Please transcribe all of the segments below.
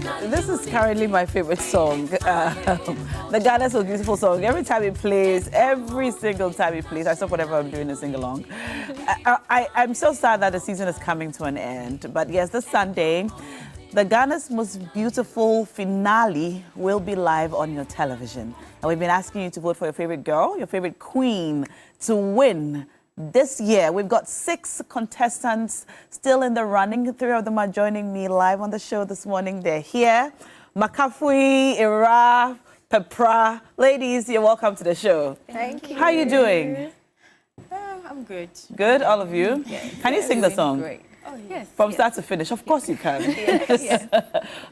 This is currently my favorite song. The Ghana's Most Beautiful song. Every time it plays, every single time it plays, I stop whatever I'm doing to sing along. I'm so sad that the season is coming to an end. But yes, this Sunday, the Ghana's Most Beautiful finale will be live on your television. And we've been asking you to vote for your favorite girl, your favorite queen to win. This year, we've got 6 contestants still in the running. 3 of them are joining me live on the show this morning. They're here. Makafui, Ira, Pepra. Ladies, you're welcome to the show. Thank you. How are you doing? I'm good. Good, all of you? Yes. Can you sing the song? Great. Oh, yes. From start to finish? Of course you can. Yes.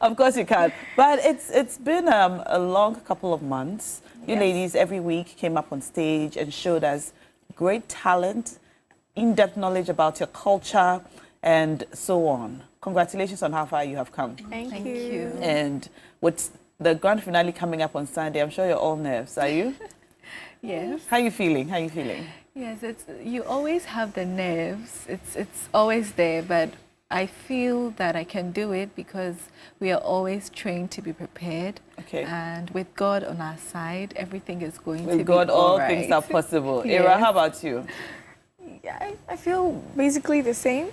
Of course you can. But it's been a long couple of months. You ladies every week came up on stage and showed us great talent, in-depth knowledge about your culture, and so on. Congratulations on how far you have come. Thank you. And with the grand finale coming up on Sunday, I'm sure you're all nerves. Are you? Yes. How are you feeling? How are you feeling? Yes, you always have the nerves. It's always there, but I feel that I can do it because we are always trained to be prepared. Okay. And with God on our side, everything is going to be With God, all right. things are possible. Yes. Ira, how about you? Yeah, I feel basically the same.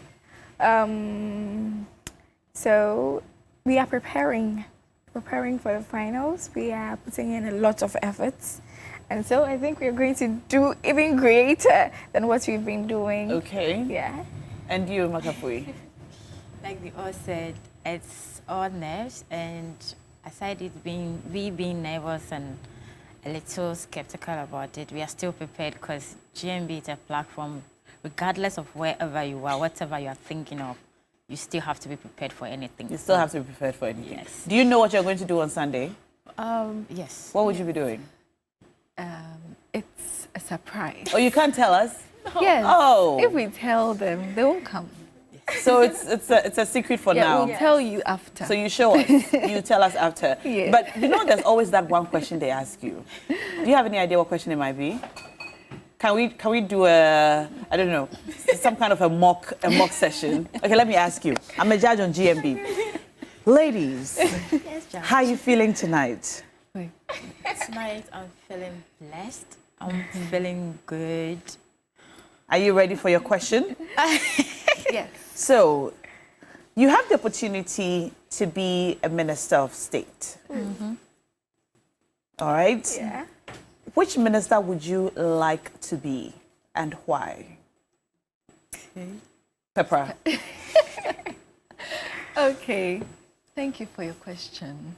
So we are preparing for the finals. We are putting in a lot of efforts. And so I think we're going to do even greater than what we've been doing. Okay. Yeah. And you, Makafui? Like we all said, it's all nerves, and aside we being nervous and a little skeptical about it, we are still prepared because GMB is a platform, regardless of wherever you are, whatever you are thinking of, you still have to be prepared for anything. You still have to be prepared for anything. Yes. Do you know what you're going to do on Sunday? Yes. What would you be doing? It's a surprise. Oh, you can't tell us? Yes. Oh. If we tell them, they won't come. So it's a secret for now. We'll tell you after. So you show us. You tell us after. Yes. But you know there's always that one question they ask you. Do you have any idea what question it might be? Can we do I don't know, some kind of a mock session? Okay, let me ask you. I'm a judge on GMB. Ladies, Yes, Judge. how are you feeling tonight? Wait. Tonight I'm feeling blessed. I'm feeling good. Are you ready for your question? Yes. So, you have the opportunity to be a minister of state. All right? Yeah. Which minister would you like to be and why? Pepra. Okay. Thank you for your question.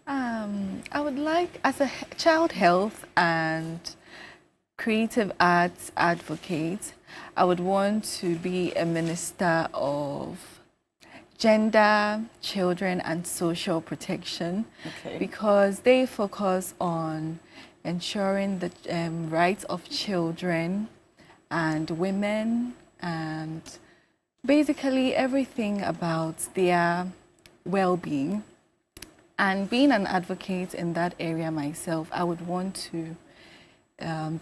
I would like, as a child health and creative arts advocate, I would want to be a minister of gender, children, and social protection, Okay. because they focus on ensuring the rights of children and women and basically everything about their well-being. And being an advocate in that area myself, I would want to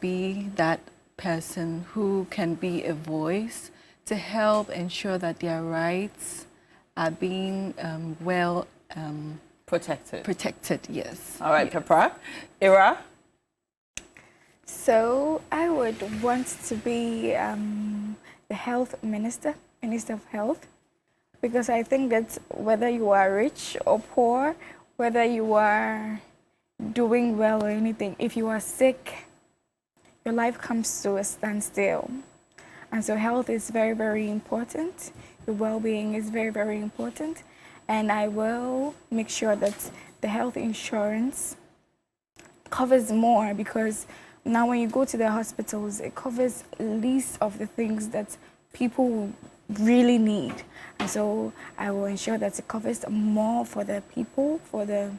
be that person who can be a voice to help ensure that their rights are being protected, yes. All right, Pepra. Ira? So I would want to be the health minister of health, because I think that whether you are rich or poor, whether you are doing well or anything, if you are sick, your life comes to a standstill. And so health is very, very important. Your well-being is very, very important. And I will make sure that the health insurance covers more, because now when you go to the hospitals, it covers least of the things that people really need. And so I will ensure that it covers more for the people, for the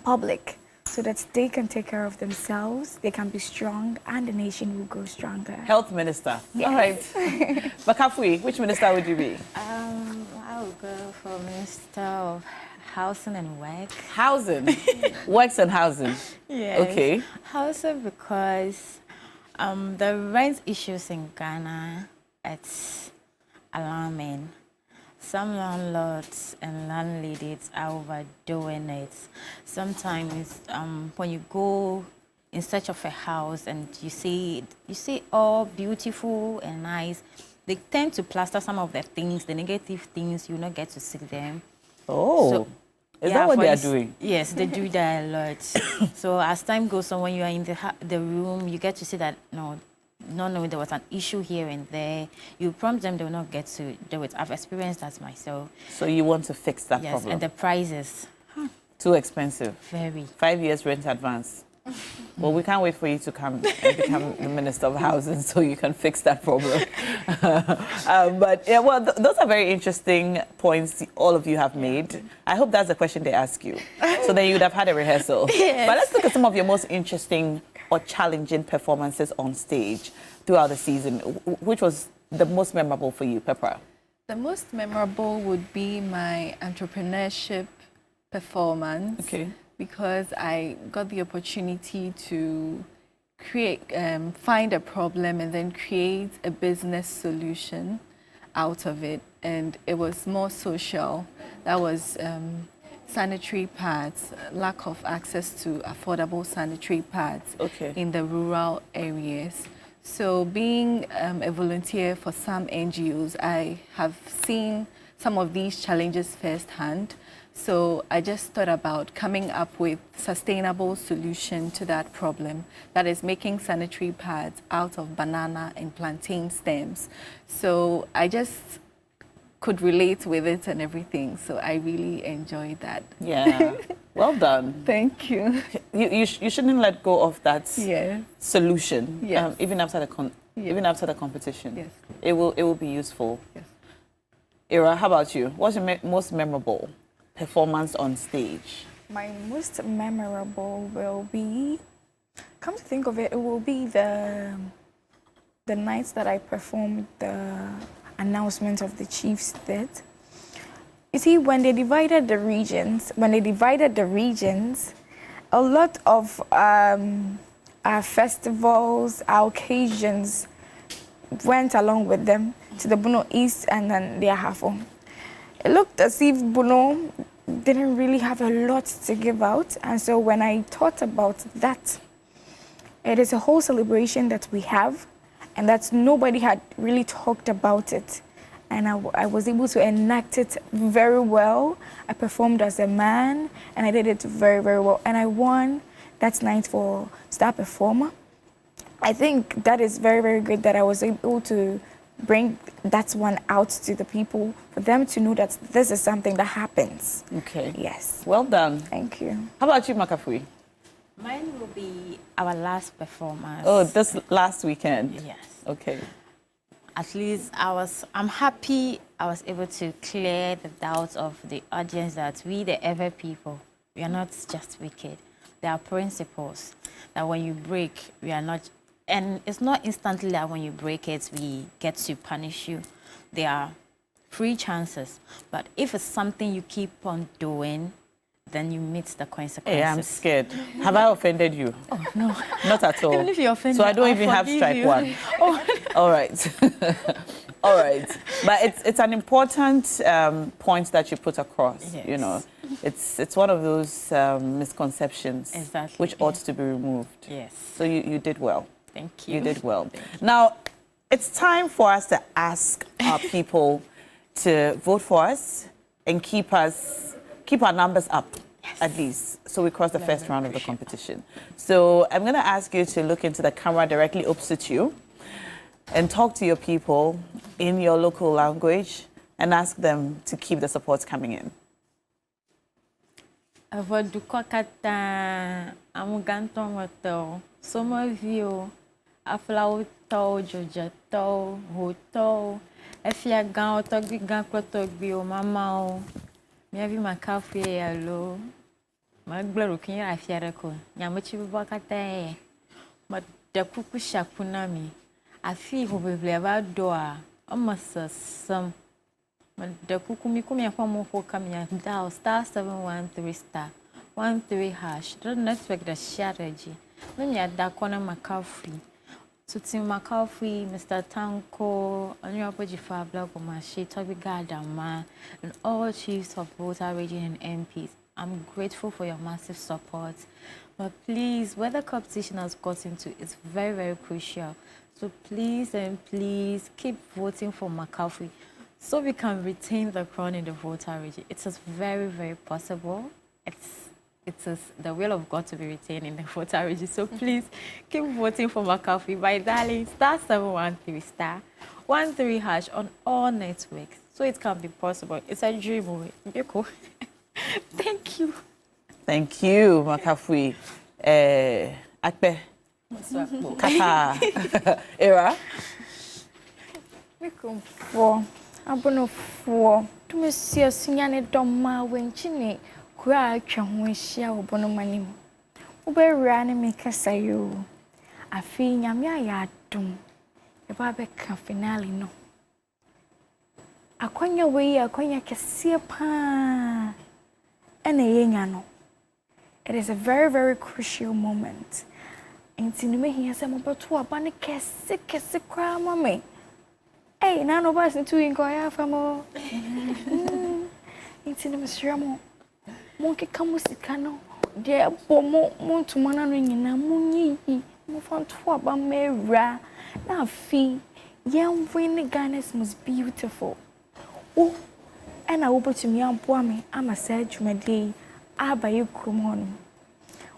public, so that they can take care of themselves, they can be strong, and the nation will grow stronger. Health minister. Yes. All right. Makafui, which minister would you be? I will go for Minister of Housing and Work. Housing. Works and housing. Yes. Okay. Housing, because the rent issues in Ghana, it's alarming. Some landlords and landladies are overdoing it. Sometimes when you go in search of a house and you see all beautiful and nice, they tend to plaster some of the things, the negative things. You not get to see them. Oh, So, is that what they are doing? Yes, they do that a lot. So as time goes on, when you are in the room, you get to see that not knowing there was an issue here and there. You prompt them, they will not get to do it. I've experienced that myself. So you want to fix that Yes, problem? and the prices. Too expensive. Very. 5 years rent advance. Well, we can't wait for you to come and become the Minister of Housing so you can fix that problem. But yeah, well, those are very interesting points all of you have made. I hope that's the question they ask you. So then you would have had a rehearsal. Yes. But let's look at some of your most interesting or challenging performances on stage throughout the season. Which was the most memorable for you, Pepper? The most memorable would be my entrepreneurship performance. Okay. Because I got the opportunity to find a problem and then create a business solution out of it. And it was more social. That was sanitary pads, lack of access to affordable sanitary pads in the rural areas. So being a volunteer for some NGOs, I have seen some of these challenges firsthand. So I just thought about coming up with sustainable solution to that problem, that is making sanitary pads out of banana and plantain stems. So I just could relate with it and everything. So I really enjoyed that. Yeah, well done. Thank you. You shouldn't let go of that solution, Yes. even after the competition. Yes. It will be useful. Yes. Ira, how about you? What's your most memorable performance on stage? My most memorable will be, come to think of it, it will be the nights that I performed the announcement of the Chiefs did. You see, when they divided the regions, a lot of our festivals, our occasions went along with them to the Bono East and then the Ahafo. It looked as if Bono didn't really have a lot to give out. And so when I thought about that, it is a whole celebration that we have and that nobody had really talked about it. And I was able to enact it very well. I performed as a man and I did it very, very well. And I won that night for Star Performer. I think that is very, very good that I was able to bring that one out to the people, for them to know that this is something that happens. Okay. Yes. Well done. Thank you. How about you, Makafui? Mine will be our last performance. Oh, this last weekend? Yes. Okay. At least I'm happy I was able to clear the doubts of the audience that we, the Ever people, we are not just wicked. There are principles that when you break, we are not. And it's not instantly that when you break it, we get to punish you. There are free chances. But if it's something you keep on doing, then you meet the consequences. Hey, I'm scared. Have I offended you? Oh, no. Not at all. Even if you offend so me, I don't I'll even have forgive strike you. one. Oh. All right. All right. But it's an important point that you put across. Yes. You know, it's one of those misconceptions which ought to be removed. Yes. So you did well. Thank you. You did well. Now, it's time for us to ask our people to vote for us and keep our numbers up, at least, so we cross the first round of the competition. So I'm going to ask you to look into the camera directly opposite you and talk to your people in your local language and ask them to keep the support coming in. Aflautau, Jojatau, Hotau, Efia Gao, Togbi Ganklo Togbi, O Mamau, Miavi Macafe, Allo, Magbarukin, Afiaraco, Yamachi Bakate, but the Kuku Shapunami, I feel who will have door, almost some. But the Kukumikumi Homo for coming down star 713 star 13 hash. Don't expect the strategy. When you are that corner Macafe. to Tim McAuliffe, Mr. Tanko, Honorable Jifa Blagomashi, Toby Gadama, and all chiefs of voter region and MPs. I'm grateful for your massive support. But please, where the competition has gotten to is very, very crucial. So please and please keep voting for McAuliffe so we can retain the crown in the voter region. It is very, very possible. It's the will of God to be retained in the voter region. So please keep voting for McAuliffe by dialing *713*13# on all networks. So it can be possible. It's a dream away. Thank you. Thank you, McAuliffe. Akpe. Kata. Era. For abono for to me see a sinyane doma wenchini kura atwa ho ahia obono manim. Ubewura ne me kasa yo. Afi nyame ayadum. E ba be ka finale no. Akonya we akonya kese pa. Ene yenya no. It is a very, very crucial moment. Inti ni me hiya se mo beto aba ne kese kra mame. Hey, na no bas tu inko ya famo. Inti ni me sira mo. Mo ke ka musika no. De bo mo ntuma na no nyina mo nyi. Mo fan to aba mewra. Na fi yam win Ghana's most beautiful. Oh, and I will put me on me. I'm a sad jumadi. Aba you krumon.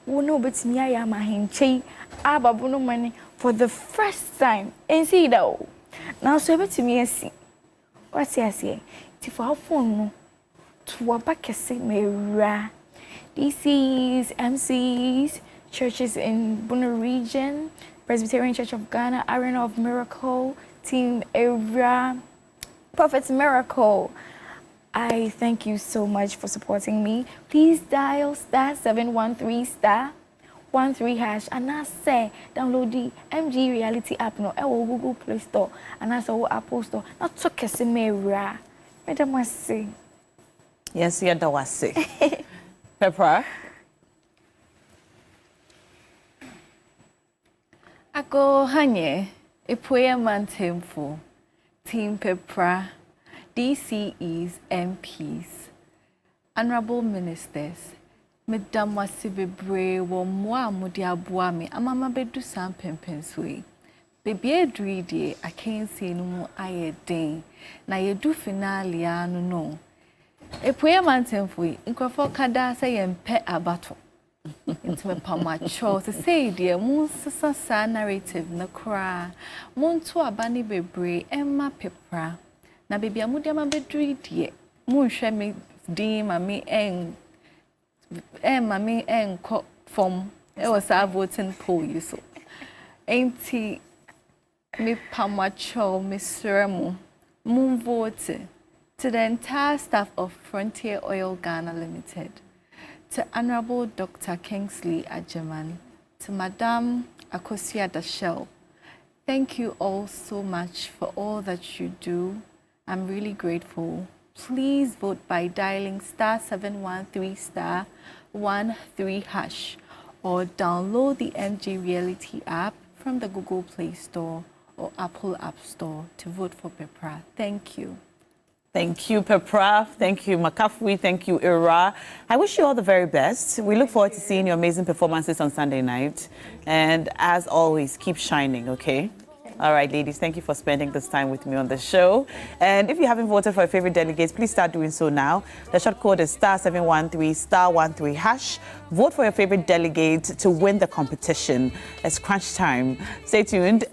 Wo no bet me I am a hinchi. Aba bono money for the first time. And see that. Now so bet me and see. What's I say? If I phone to a back me ra. DCs, MCs, churches in Bono region, Presbyterian Church of Ghana, Arena of Miracle, Team Era, Prophet's Miracle. I thank you so much for supporting me. Please dial *713*13# and I say download the MG Reality app no Google Play Store and I say Apple Store. Not to Casimira. Madam was say. Yes, yeah, that was say. Pepper. Ako hanye epoya mantemfo Team Pepra, DCEs, MPs, Honorable Ministers, Madam Wasibebre, Womwa Mudiabuami, Amama Bedu Sam Pempenswe. Baby Edridi, I can't say no more aye day. Na ye do finale no. Epoya mantemfo, Inkrofo Kada say yempe abato. It's me pamacho to say dear moon sasa narrative na kra moon to abani bebre emma pepra na baby amudia ma bedri die moon hwe me din ma me en ko form e was a voting poll you so enti me pamacho me seremo moon vote to the entire staff of Frontier Oil Ghana Limited, to Honorable Dr. Kingsley Ajeman, to Madame Akosia Dashell. Thank you all so much for all that you do. I'm really grateful. Please vote by dialing *713*13# or download the MG Reality app from the Google Play Store or Apple App Store to vote for Pepra. Thank you. Thank you, Pepra. Thank you, McAuliffe. Thank you, Ira. I wish you all the very best. We look forward to seeing your amazing performances on Sunday night. And as always, keep shining, okay? All right, ladies, thank you for spending this time with me on the show. And if you haven't voted for your favorite delegates, please start doing so now. The short code is *713*13#. Vote for your favorite delegate to win the competition. It's crunch time. Stay tuned.